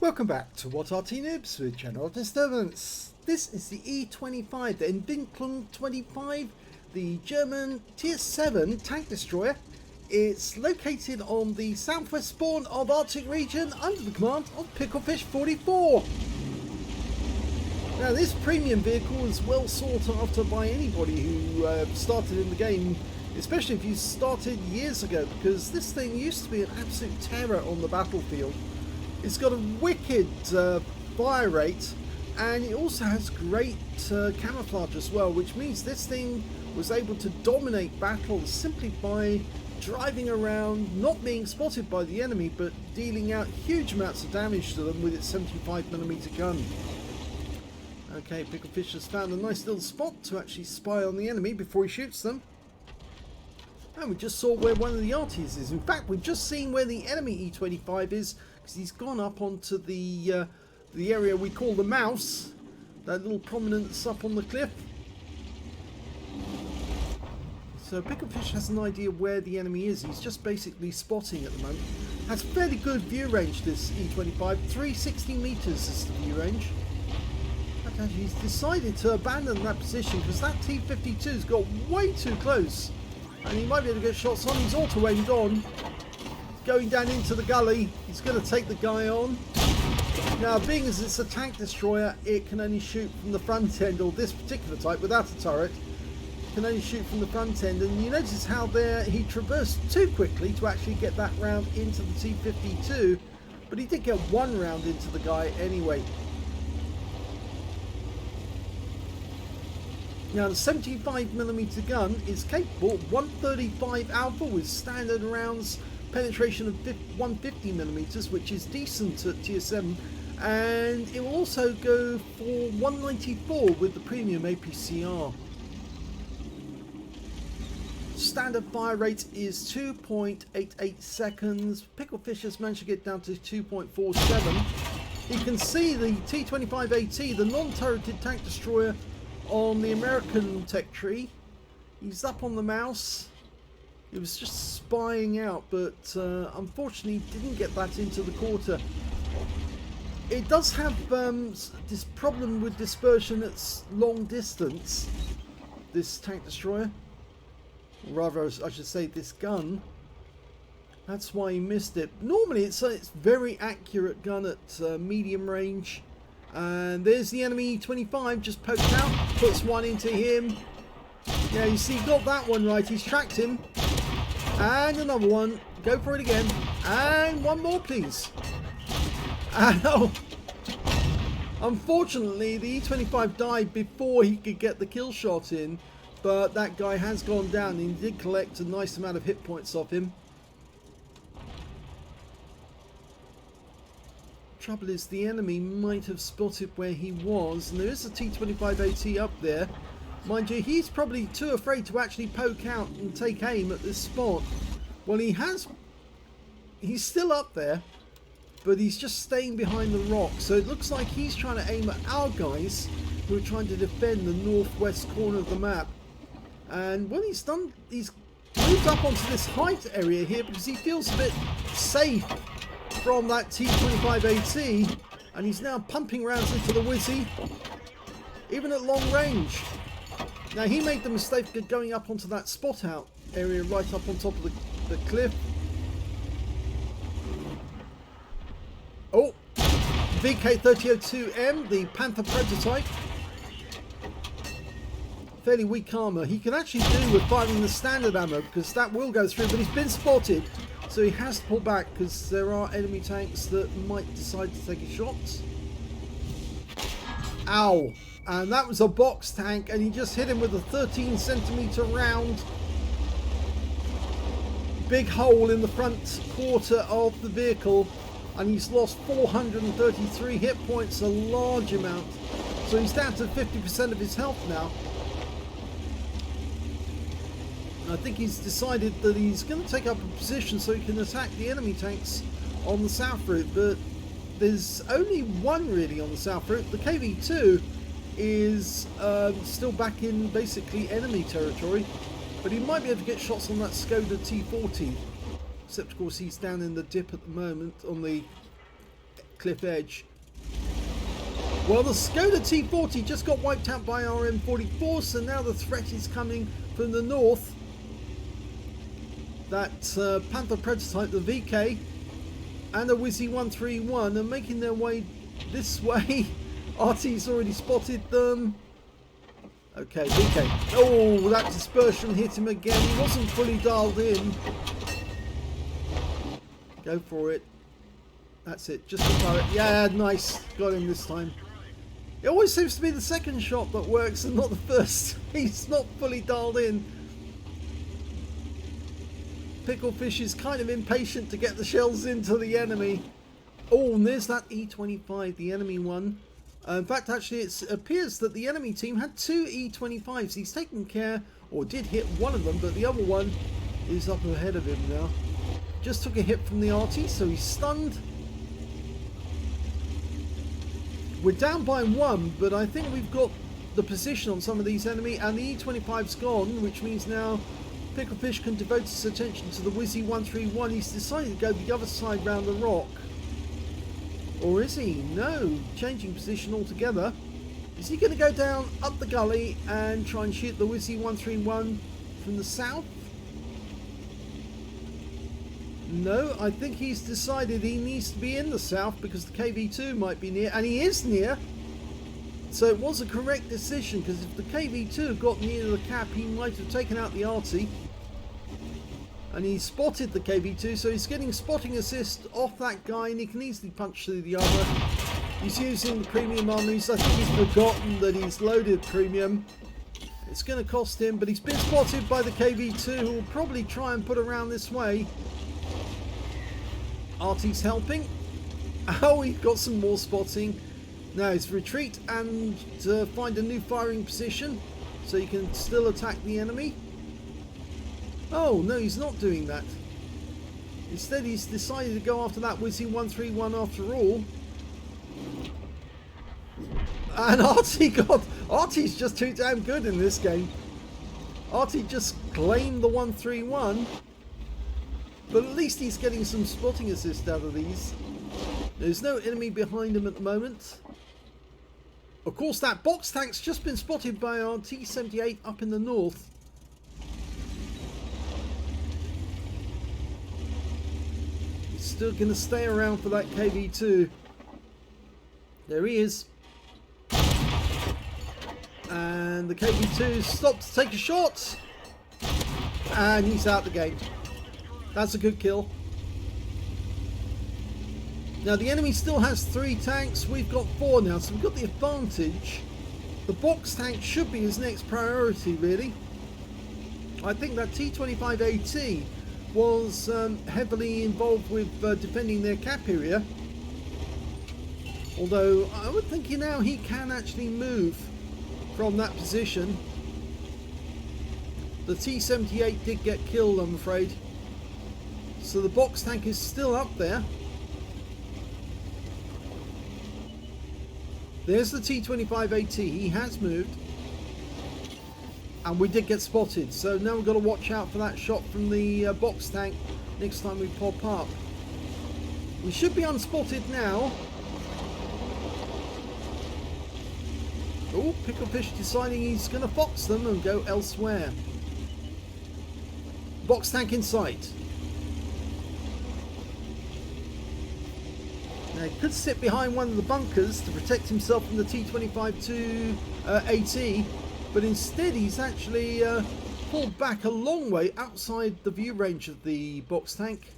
Welcome back to What Arty Noobs with General Disturbance. This is the E25, the Entwicklung 25, the German Tier 7 tank destroyer. It's located on the southwest spawn of Arctic region under the command of Picklefish44. Now this premium vehicle is well sought after by anybody who started in the game, especially if you started years ago, because this thing used to be an absolute terror on the battlefield. It's got a wicked fire rate, and it also has great camouflage as well, which means this thing was able to dominate battles simply by driving around, not being spotted by the enemy, but dealing out huge amounts of damage to them with its 75mm gun. Okay, Picklefish has found a nice little spot to actually spy on the enemy before he shoots them. And we just saw where one of the Artys is. In fact, we've just seen where the enemy E25 is, because he's gone up onto the area we call the mouse, that little prominence up on the cliff. So Picklefish has an idea where the enemy is. He's just basically spotting at the moment. Has fairly good view range, this E25. 360 meters is the view range. Okay, he's decided to abandon that position because that T-52's got way too close. And he might be able to get shots on. He's auto-aimed on. Going down into the gully. He's going to take the guy on. Now, being as it's a tank destroyer, it can only shoot from the front end, or this particular type without a turret can only shoot from the front end. And you notice how there he traversed too quickly to actually get that round into the T-52, but he did get one round into the guy anyway. Now the 75mm gun is capable of 135 alpha with standard rounds, penetration of 150mm, which is decent at tier 7, and it will also go for 194 with the premium APCR. Standard fire rate is 2.88 seconds. Picklefish has managed to get down to 2.47. You can see the T-25AT, the non-turreted tank destroyer, on the American tech tree. He's up on the mouse. He was just spying out, but unfortunately didn't get that into the quarter. It does have this problem with dispersion at long distance, this tank destroyer, or rather I should say this gun. That's why he missed it. Normally it's very accurate gun at medium range. And there's the enemy 25 just poked out, puts one into him. Yeah, you see, got that one right. He's tracked him. And another one. Go for it again. And one more, please. And oh, unfortunately, the E25 died before he could get the kill shot in. But that guy has gone down. And he did collect a nice amount of hit points off him. Trouble is, the enemy might have spotted where he was, and there is a T-25AT up there. Mind you, he's probably too afraid to actually poke out and take aim at this spot. Well, he's still up there, but he's just staying behind the rock. So it looks like he's trying to aim at our guys who are trying to defend the northwest corner of the map. And when he's done, he's moved up onto this height area here because he feels a bit safe from that T-25AT, and he's now pumping rounds into the Wizzy, even at long range. Now he made the mistake of going up onto that spot out area right up on top of the cliff. Oh, VK3002M, the Panther prototype. Fairly weak armour. He can actually do with firing the standard ammo because that will go through, but he's been spotted. So he has to pull back because there are enemy tanks that might decide to take a shot. Ow! And that was a box tank, and he just hit him with a 13cm round. Big hole in the front quarter of the vehicle, and he's lost 433 hit points, a large amount. So he's down to 50% of his health now. I think he's decided that he's going to take up a position so he can attack the enemy tanks on the south route, but there's only one really on the south route. The KV-2 is still back in basically enemy territory, but he might be able to get shots on that Skoda T40, except of course he's down in the dip at the moment on the cliff edge. Well, the Skoda T40 just got wiped out by our M44, so now the threat is coming from the north. That Panther prototype, the VK, and the Wizzy 131 are making their way this way. Arty's already spotted them. Okay, VK. Oh, that dispersion hit him again. He wasn't fully dialed in. Go for it. That's it. Just fire it. Yeah, nice. Got him this time. It always seems to be the second shot that works and not the first. He's not fully dialed in. Picklefish is kind of impatient to get the shells into the enemy. Oh, and there's that E25, the enemy one. In fact, actually, it appears that the enemy team had two E25s. He's taken care, or did hit one of them, but the other one is up ahead of him now. Just took a hit from the Arty, so he's stunned. We're down by one, but I think we've got the position on some of these enemy, and the E25's gone, which means now Picklefish can devote his attention to the Wizzy 131. He's decided to go the other side round the rock. Or is he? No, changing position altogether. Is he going to go down up the gully and try and shoot the Wizzy 131 from the south? No, I think he's decided he needs to be in the south because the KV2 might be near, and he is near. So it was a correct decision, because if the KV2 had got near the cap, he might have taken out the Arty. And he spotted the KV2, so he's getting spotting assist off that guy, and he can easily punch through the armor. He's using the premium armor. I think he's forgotten that he's loaded premium. It's going to cost him, but he's been spotted by the KV2, who will probably try and put around this way. Arty's helping. Oh, he's got some more spotting. Now it's retreat and find a new firing position so you can still attack the enemy. Oh, no, he's not doing that. Instead, he's decided to go after that Wizzy 131 after all. And Arty's just too damn good in this game. Arty just claimed the 131. But at least he's getting some spotting assist out of these. There's no enemy behind him at the moment. Of course, that box tank's just been spotted by our T78 up in the north. He's still going to stay around for that KV2. There he is. And the KV2 stopped to take a shot. And he's out the game. That's a good kill. Now the enemy still has 3 tanks. We've got 4 now, so we've got the advantage. The box tank should be his next priority, really. I think that T25AT was heavily involved with defending their cap area. Although I would think now he can actually move from that position. The T78 did get killed, I'm afraid. So the box tank is still up there. There's the T25AT. He has moved. And we did get spotted. So now we've got to watch out for that shot from the box tank next time we pop up. We should be unspotted now. Oh, Picklefish deciding he's going to fox them and go elsewhere. Box tank in sight. Now he could sit behind one of the bunkers to protect himself from the T25 AT, but instead he's actually pulled back a long way outside the view range of the box tank.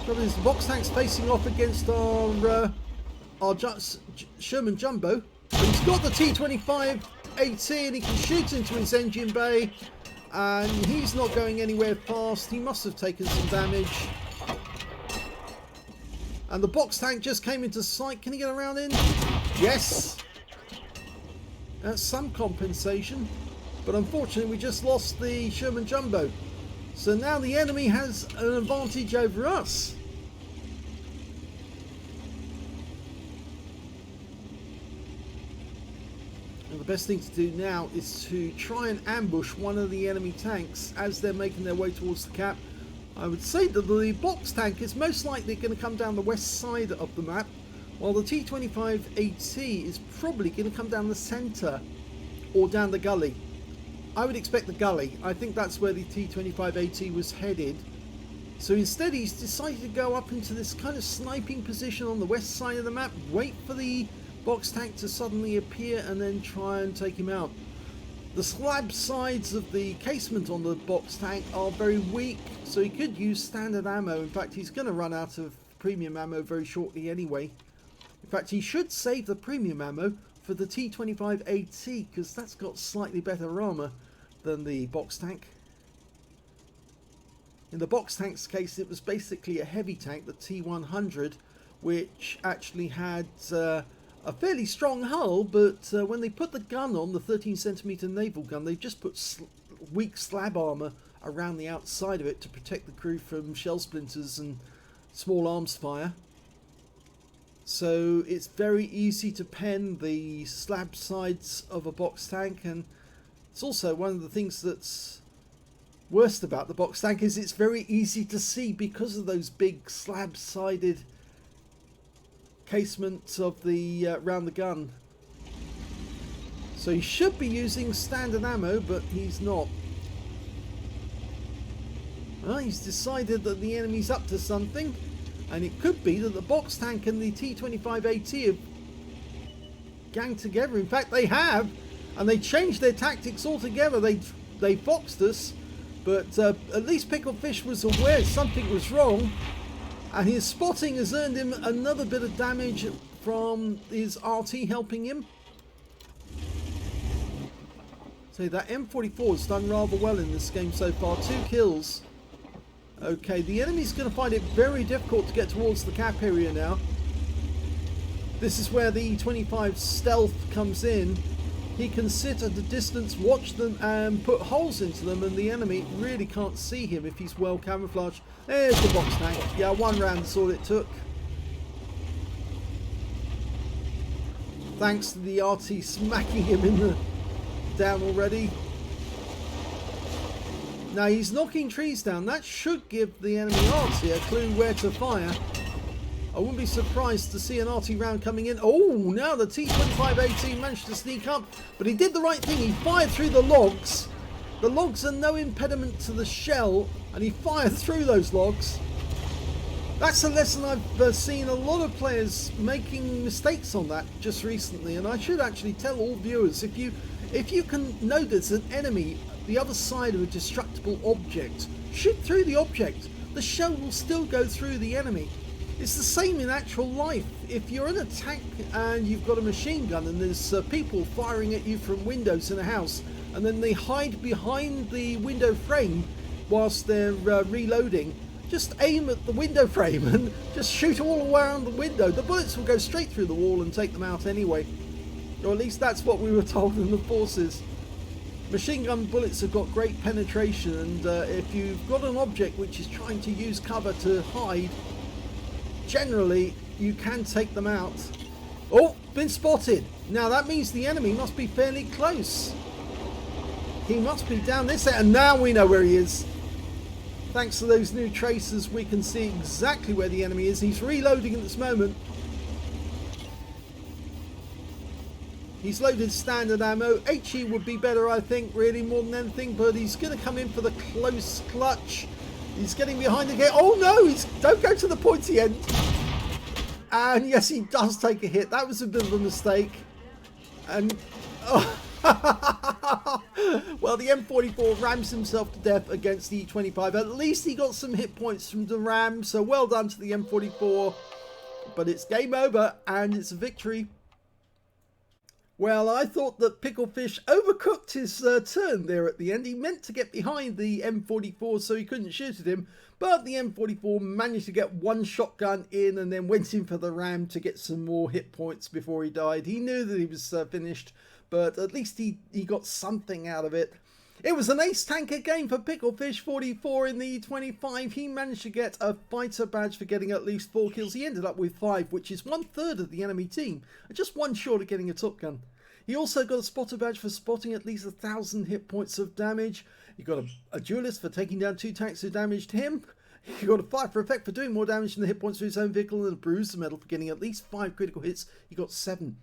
The box tank's facing off against our Sherman Jumbo. But he's got the T25 AT and he can shoot into his engine bay, and he's not going anywhere fast. He must have taken some damage. And the box tank just came into sight. Can he get around in? Yes. That's some compensation. But unfortunately, we just lost the Sherman Jumbo. So now the enemy has an advantage over us. And the best thing to do now is to try and ambush one of the enemy tanks as they're making their way towards the cap. I would say that the box tank is most likely going to come down the west side of the map, while the T25AT is probably going to come down the centre or down the gully. I would expect the gully. I think that's where the T25AT was headed. So instead he's decided to go up into this kind of sniping position on the west side of the map, wait for the box tank to suddenly appear and then try and take him out. The slab sides of the casement on the box tank are very weak, so he could use standard ammo. In fact, he's going to run out of premium ammo very shortly anyway. In fact, he should save the premium ammo for the T25AT, because that's got slightly better armor than the box tank. In the box tank's case, it was basically a heavy tank, the T100, which actually had a fairly strong hull, but when they put the gun on, the 13cm naval gun, they just put weak slab armor around the outside of it to protect the crew from shell splinters and small arms fire. So it's very easy to pen the slab sides of a box tank, and it's also one of the things that's worst about the box tank is it's very easy to see because of those big slab sided casements of the round the gun. So he should be using standard ammo, but he's not. Well, he's decided that the enemy's up to something, and it could be that the box tank and the T25AT have ganged together. In fact, they have, and they changed their tactics altogether. They boxed us, but at least Picklefish was aware something was wrong, and his spotting has earned him another bit of damage from his Arty helping him. So that M44 has done rather well in this game so far. 2 kills. Okay, the enemy's going to find it very difficult to get towards the cap area now. This is where the E25 stealth comes in. He can sit at a distance, watch them and put holes into them, and the enemy really can't see him if he's well camouflaged. There's the box tank. Yeah, 1 round is all it took. Thanks to the Arty smacking him in the down already. Now he's knocking trees down. That should give the enemy Arty a clue where to fire. I wouldn't be surprised to see an Arty round coming in. Oh, now the T25AT managed to sneak up, but he did the right thing. He fired through the logs. The logs are no impediment to the shell, and he fired through those logs. That's a lesson I've seen a lot of players making mistakes on that just recently, and I should actually tell all viewers, if you can notice an enemy the other side of a destructible object, shoot through the object. The shell will still go through the enemy. It's the same in actual life. If you're in a tank and you've got a machine gun and there's people firing at you from windows in a house, and then they hide behind the window frame whilst they're reloading, just aim at the window frame and just shoot all around the window. The bullets will go straight through the wall and take them out anyway. Or at least that's what we were told in the forces. Machine gun bullets have got great penetration, and if you've got an object which is trying to use cover to hide, generally you can take them out. Oh, been spotted. Now that means the enemy must be fairly close. He must be down this end, and now we know where he is. Thanks to those new tracers, we can see exactly where the enemy is. He's reloading at this moment. He's loaded standard ammo. HE would be better, I think, really, more than anything, but he's going to come in for the close clutch. He's getting behind the gate. Oh no, don't go to the pointy end. And yes, he does take a hit. That was a bit of a mistake. And oh. Well, the M44 rams himself to death against the E25. At least he got some hit points from the ram, so well done to the M44. But it's game over, and it's a victory. Well, I thought that Picklefish overcooked his turn there at the end. He meant to get behind the M44 so he couldn't shoot at him, but the M44 managed to get one shotgun in and then went in for the ram to get some more hit points before he died. He knew that he was finished, but at least he got something out of it. It was an ace tanker game for Picklefish44 in the E25. He managed to get a fighter badge for getting at least 4 kills. He ended up with 5, which is 1/3 of the enemy team, and just 1 short of getting a top gun. He also got a spotter badge for spotting at least 1,000 hit points of damage. He got a duelist for taking down 2 tanks who damaged him. He got a 5 for effect for doing more damage than the hit points to his own vehicle, and a bruise the medal for getting at least 5 critical hits. He got 7.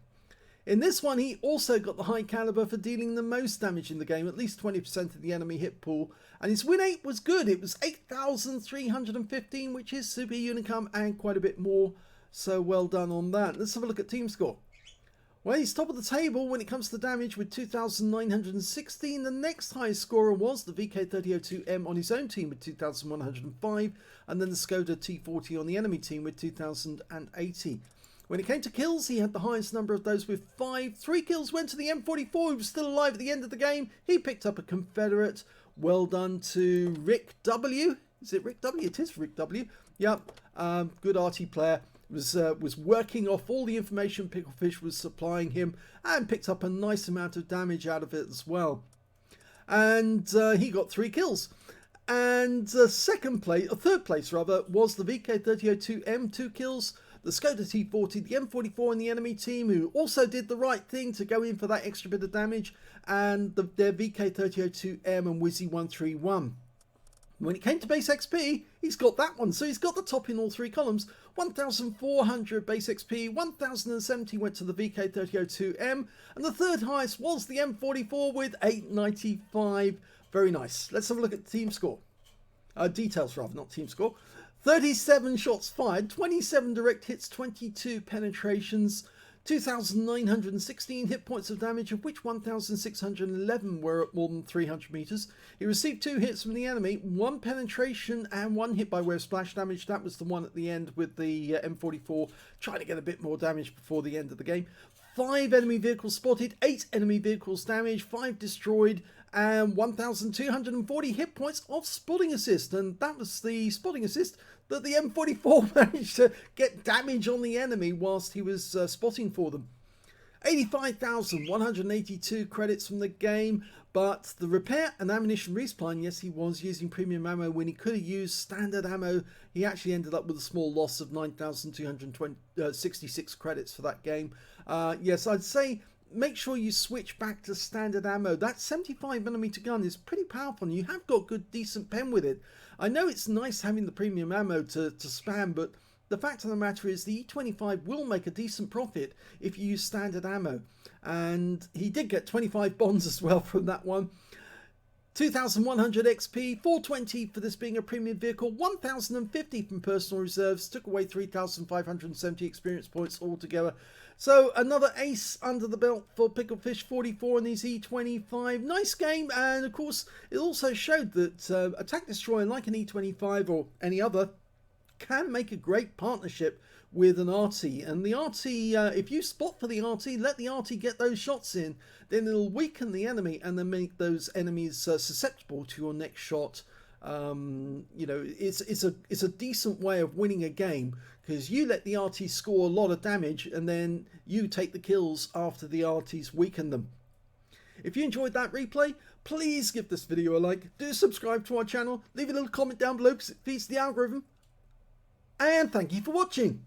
In this one, he also got the high caliber for dealing the most damage in the game, at least 20% of the enemy hit pool. And his win rate was good. It was 8,315, which is super unicum and quite a bit more. So well done on that. Let's have a look at team score. Well, he's top of the table when it comes to damage with 2,916. The next highest scorer was the VK3002M on his own team with 2,105. And then the Skoda T40 on the enemy team with 2,080. When it came to kills, he had the highest number of those with 5. 3 kills went to the M44, who was still alive at the end of the game. He picked up a Confederate. Well done to Rick W. Is it Rick W? It is Rick W. Yep, good Arty player. Was working off all the information Picklefish was supplying him and picked up a nice amount of damage out of it as well. And he got 3 kills. And third place rather, was the VK3002M, 2 kills. The Skoda T40, the M44 and the enemy team, who also did the right thing to go in for that extra bit of damage, and their VK3002M and Wizzy131. When it came to base XP, he's got that one, so he's got the top in all 3 columns. 1,400 base XP, 1,070 went to the VK3002M, and the third highest was the M44 with 895. Very nice. Let's have a look at the team score. Details rather, not team score. 37 shots fired, 27 direct hits, 22 penetrations, 2,916 hit points of damage, of which 1,611 were at more than 300 meters. He received 2 hits from the enemy, 1 penetration and 1 hit by way of splash damage. That was the one at the end with the M44, trying to get a bit more damage before the end of the game. 5 enemy vehicles spotted, 8 enemy vehicles damaged, 5 destroyed, and 1,240 hit points of spotting assist. And that was the spotting assist that the M44 managed to get damage on the enemy whilst he was spotting for them. 85,182 credits from the game, but the repair and ammunition resupply, yes, he was using premium ammo when he could have used standard ammo. He actually ended up with a small loss of 9,266 credits for that game. Yes, I'd say make sure you switch back to standard ammo. That 75mm gun is pretty powerful, and you have got good, decent pen with it. I know it's nice having the premium ammo to spam, but the fact of the matter is the E25 will make a decent profit if you use standard ammo. And he did get 25 bonds as well from that one. 2,100 XP, 420 for this being a premium vehicle, 1,050 from personal reserves, took away 3,570 experience points altogether. So another ace under the belt for Picklefish44 in his E25. Nice game, and of course it also showed that Attack Destroyer, like an E25 or any other, can make a great partnership with an Arty. And the Arty, if you spot for the Arty, let the Arty get those shots in, then it'll weaken the enemy and then make those enemies susceptible to your next shot. You know, it's a decent way of winning a game, because you let the Arty score a lot of damage and then you take the kills after the Arties weaken them. If you enjoyed that replay, please give this video a like, do subscribe to our channel, leave a little comment down below because it feeds the algorithm, and thank you for watching.